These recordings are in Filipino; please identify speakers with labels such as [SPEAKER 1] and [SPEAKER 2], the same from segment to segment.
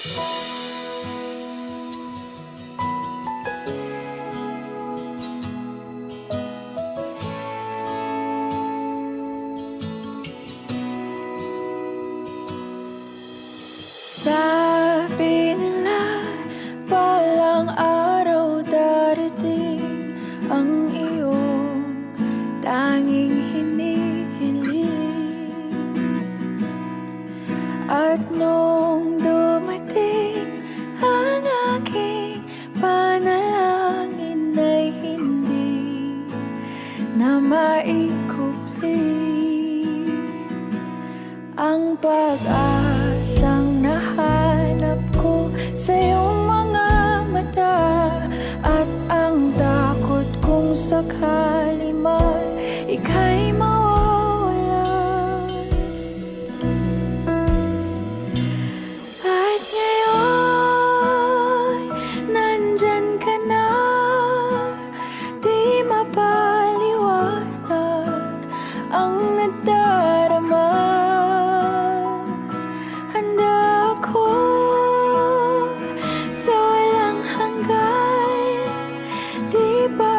[SPEAKER 1] Sabi nila, balang araw darating ang iyong tanging hinihiling. At nung dumating ang aking panalangin ay hindi na maikupli ang pag-asang nahanap ko sa iyong mga mata, at ang takot kung sakali man ika'y mawawala. At ngayon, nandyan ka na, di mapaliwanag ang nadarama. Handa ako sa walang hanggan, di pa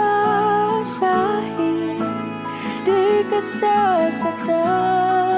[SPEAKER 1] asahin, di ka sasaktan.